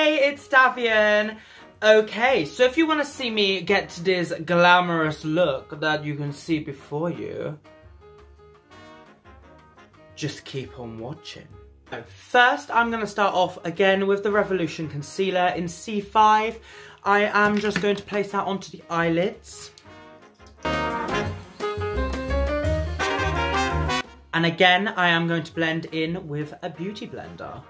Hey, it's Davian. Okay, so if you want to see me get this glamorous look that you can see before you, just keep on watching. First, I'm going to start off again with the Revolution Concealer in C5. I am just going to place that onto the eyelids. And again, I am going to blend in with a beauty blender.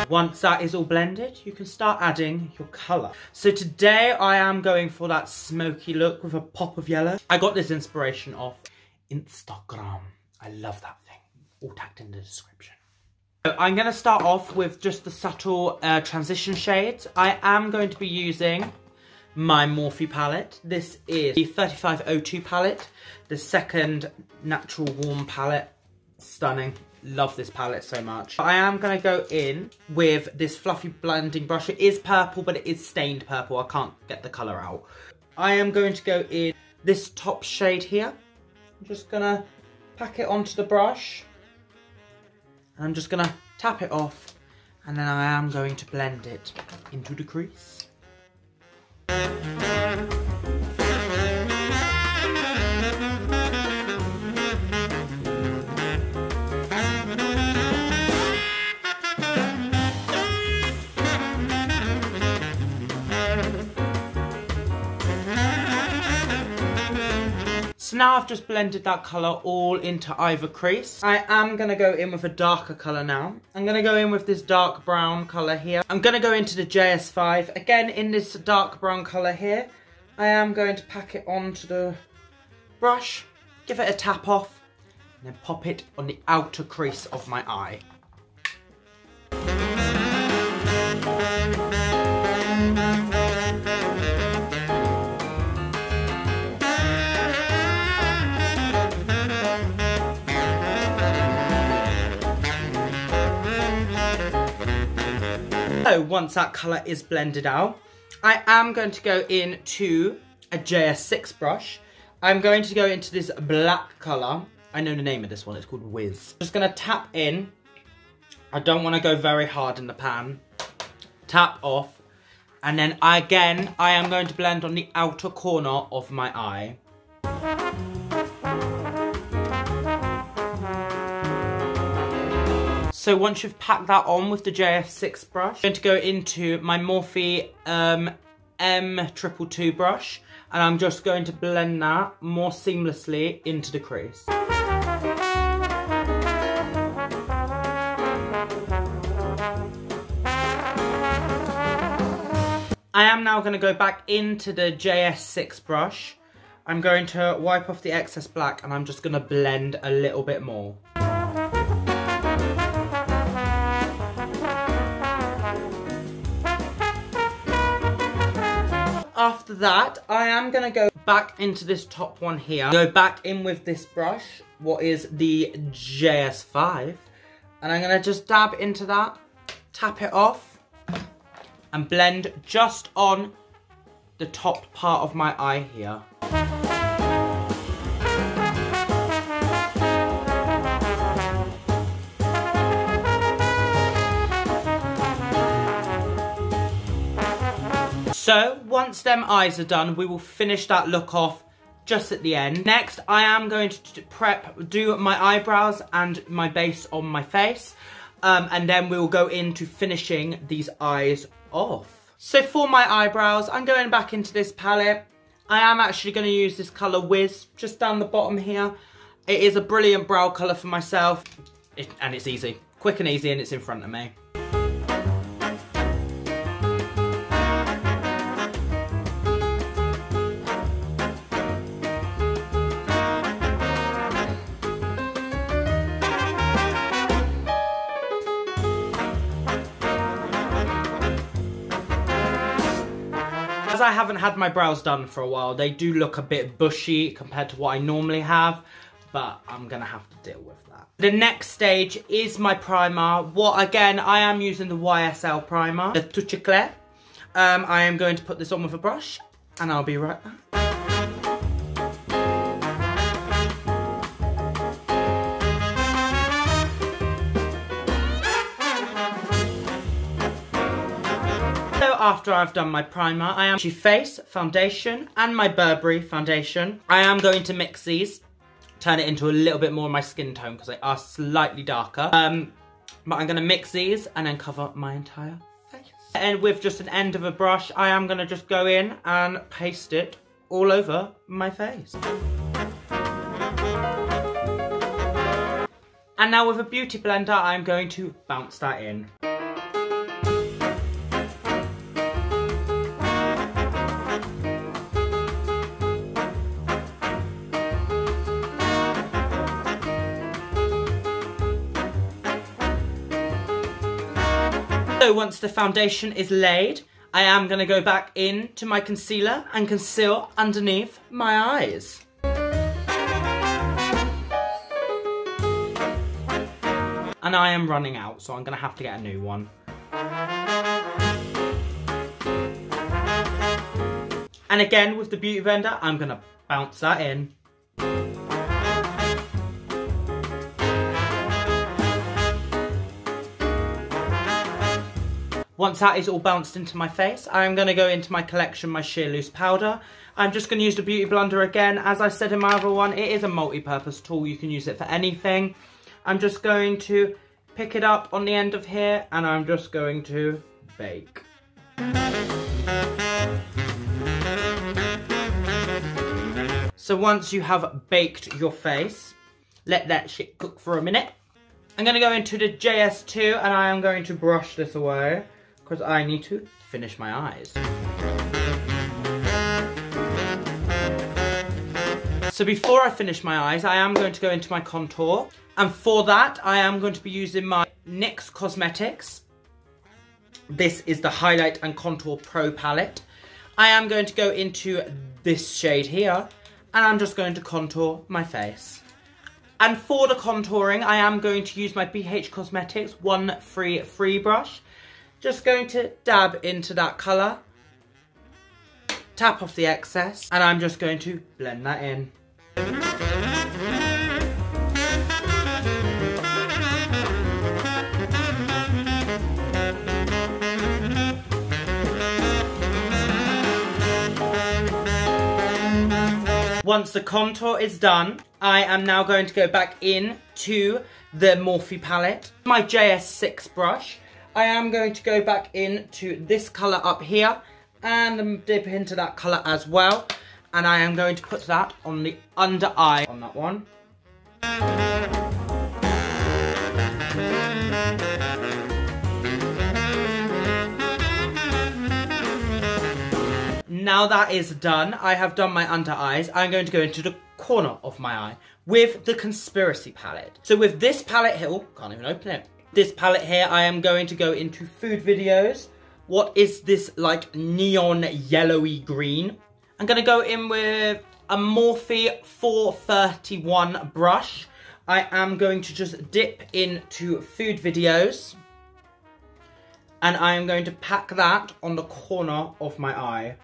Once that is all blended, you can start adding your colour. So today I am going for that smoky look with a pop of yellow. I got this inspiration off Instagram. I love that thing. All tagged in the description. So I'm going to start off with just the subtle transition shades. I am going to be using my Morphe palette. This is the 3502 palette, the second natural warm palette. Stunning. Love this palette so much. I am going to go in with this fluffy blending brush. It is purple, but it is stained purple. I can't get the colour out. I am going to go in this top shade here. I'm just going to pack it onto the brush. And I'm just going to tap it off. And then I am going to blend it into the crease. So now I've just blended that colour all into either crease. I am going to go in with a darker colour now. I'm going to go in with this dark brown colour here. I'm going to go into the JS5. Again, in this dark brown colour here. I am going to pack it onto the brush, give it a tap off, and then pop it on the outer crease of my eye. So once that colour is blended out, I am going to go into a JS6 brush. I'm going to go into this black colour. I know the name of this one, it's called Whiz. Just going to tap in. I don't want to go very hard in the pan. Tap off. And then again, I am going to blend on the outer corner of my eye. So once you've packed that on with the JS6 brush, I'm going to go into my Morphe M222 brush, and I'm just going to blend that more seamlessly into the crease. I am now going to go back into the JS6 brush. I'm going to wipe off the excess black, and I'm just going to blend a little bit more. After that, I am going to go back into this top one here. Go back in with this brush, what is the JS5. And I'm going to just dab into that, tap it off, and blend just on the top part of my eye here. So, once them eyes are done, we will finish that look off just at the end. Next, I am going to do my eyebrows and my base on my face. And then we will go into finishing these eyes off. So for my eyebrows, I'm going back into this palette. I am actually going to use this colour Whiz, just down the bottom here. It is a brilliant brow colour for myself. And it's easy. Quick and easy, and it's in front of me. As I haven't had my brows done for a while, they do look a bit bushy compared to what I normally have, but I'm gonna have to deal with that. The next stage is my primer. Again, I am using the YSL primer, the Touche Clair. I am going to put this on with a brush, and I'll be right back. after I've done my primer, I am Face foundation and my Burberry foundation. I am going to mix these, turn it into a little bit more of my skin tone because they are slightly darker. But I'm going to mix these and then cover my entire face. And with just an end of a brush, I am going to just go in and paste it all over my face. And now with a beauty blender, I'm going to bounce that in. So once the foundation is laid, I am going to go back into my concealer and conceal underneath my eyes. And I am running out, so I'm going to have to get a new one. And again, with the beauty blender, I'm going to bounce that in. Once that is all bounced into my face, I'm going to go into my collection, my sheer loose powder. I'm just going to use the beauty blender again. As I said in my other one, it is a multi-purpose tool. You can use it for anything. I'm just going to pick it up on the end of here and I'm just going to bake. So once you have baked your face, let that shit cook for a minute. I'm going to go into the JS2 and I am going to brush this away because I need to finish my eyes. So before I finish my eyes, I am going to go into my contour. And for that, I am going to be using my NYX Cosmetics. This is the Highlight and Contour Pro palette. I am going to go into this shade here. And I'm just going to contour my face. And for the contouring, I am going to use my BH Cosmetics 133 brush. Just going to dab into that colour. Tap off the excess. And I'm just going to blend that in. Once the contour is done, I am now going to go back in to the Morphe palette. My JS6 brush, I am going to go back into this colour up here and dip into that colour as well. And I am going to put that on the under eye on that one. Now that is done, I have done my under eyes. I'm going to go into the corner of my eye with the Conspiracy palette. So with this palette here, oh, can't even open it. This palette here, I am going to go into food videos. What is this like neon yellowy green? I'm going to go in with a Morphe 431 brush. I am going to just dip into food videos. And I am going to pack that on the corner of my eye.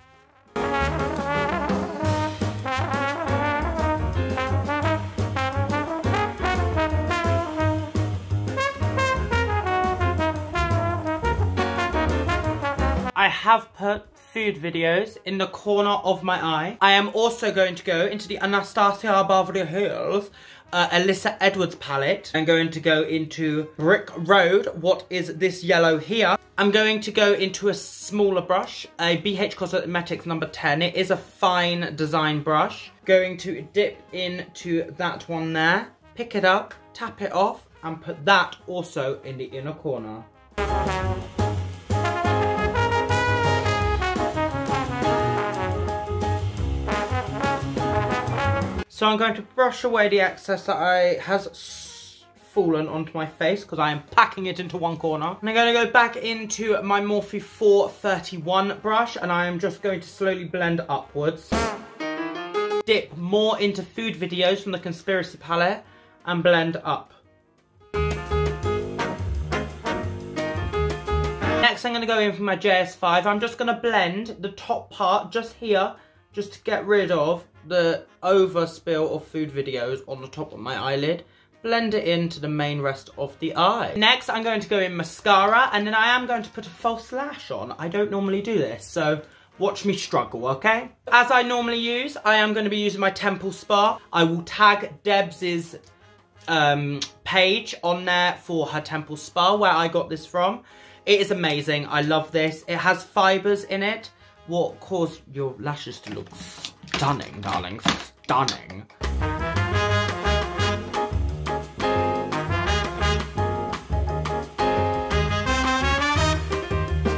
I have put food videos in the corner of my eye. I am also going to go into the Anastasia Beverly Hills Alyssa Edwards palette. I'm going to go into Brick Road. What is this yellow here? I'm going to go into a smaller brush, a BH Cosmetics number 10. It is a fine design brush. Going to dip into that one there, pick it up, tap it off, and put that also in the inner corner. So I'm going to brush away the excess that has fallen onto my face because I am packing it into one corner. And I'm going to go back into my Morphe 431 brush and I am just going to slowly blend upwards. Dip more into food videos from the Conspiracy palette and blend up. Next I'm going to go in for my JS5. I'm just going to blend the top part just here, just to get rid of the overspill of food videos on the top of my eyelid. blend it into the main rest of the eye. Next, I'm going to go in mascara, and then I am going to put a false lash on. I don't normally do this, so watch me struggle, okay? As I normally use, I am going to be using my Temple Spa. I will tag Debs's page on there for her Temple Spa, where I got this from. It is amazing. I love this. It has fibres in it, what cause your lashes to look stunning, darling. Stunning.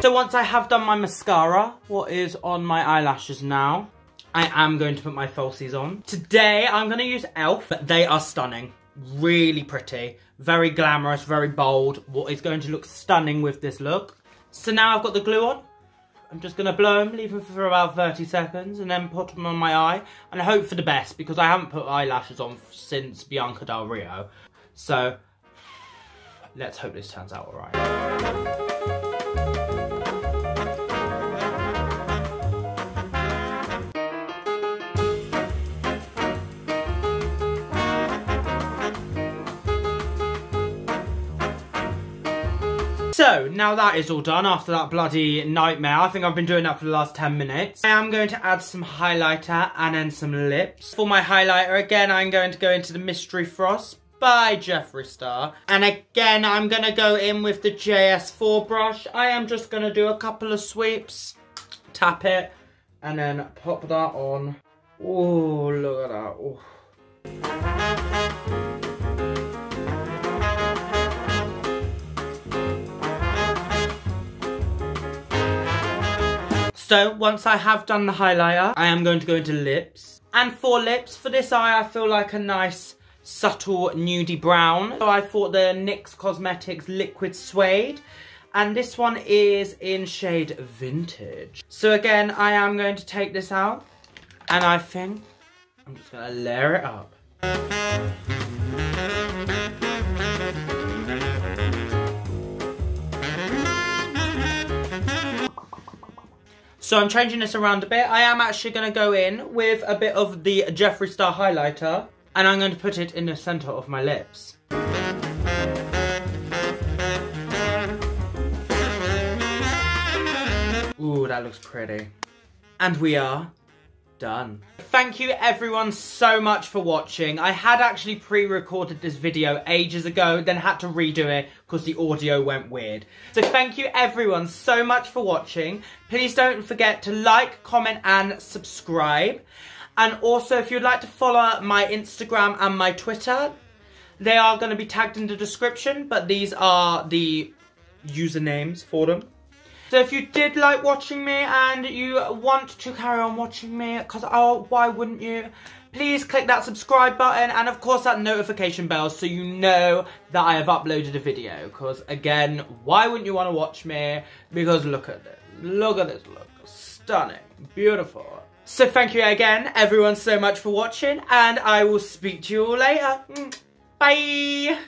So once I have done my mascara, what is on my eyelashes now, I am going to put my falsies on. Today, I'm going to use e.l.f. They are stunning. Really pretty. Very glamorous, very bold. What is going to look stunning with this look. So now I've got the glue on. I'm just going to blow them, leave them for about 30 seconds, and then put them on my eye. And I hope for the best, because I haven't put eyelashes on since Bianca Del Rio. So, let's hope this turns out alright. So, now that is all done after that bloody nightmare. I think I've been doing that for the last 10 minutes. I am going to add some highlighter and then some lips. For my highlighter, again, I'm going to go into the Mystery Frost by Jeffree Star. And again, I'm going to go in with the JS4 brush. I am just going to do a couple of sweeps, tap it, and then pop that on. Oh, look at that. Oh. So, once I have done the highlighter, I am going to go into lips. And for lips, for this eye, I feel like a nice, subtle, nudie brown. So I thought the NYX Cosmetics Liquid Suede. And this one is in shade Vintage. So again, I am going to take this out. And I think I'm just going to layer it up. So I'm changing this around a bit. I am actually going to go in with a bit of the Jeffree Star highlighter. And I'm going to put it in the centre of my lips. Ooh, that looks pretty. And we are done. Thank you everyone so much for watching. I had actually pre-recorded this video ages ago, then had to redo it because the audio went weird. So thank you everyone so much for watching. Please don't forget to like, comment and subscribe. And also if you'd like to follow my Instagram and my Twitter, they are going to be tagged in the description, but these are the usernames for them. So if you did like watching me and you want to carry on watching me, because oh, why wouldn't you? Please click that subscribe button and of course that notification bell so you know that I have uploaded a video. Because again, why wouldn't you want to watch me? Because look at this. Look at this look. Stunning. Beautiful. So thank you again everyone so much for watching and I will speak to you all later. Bye!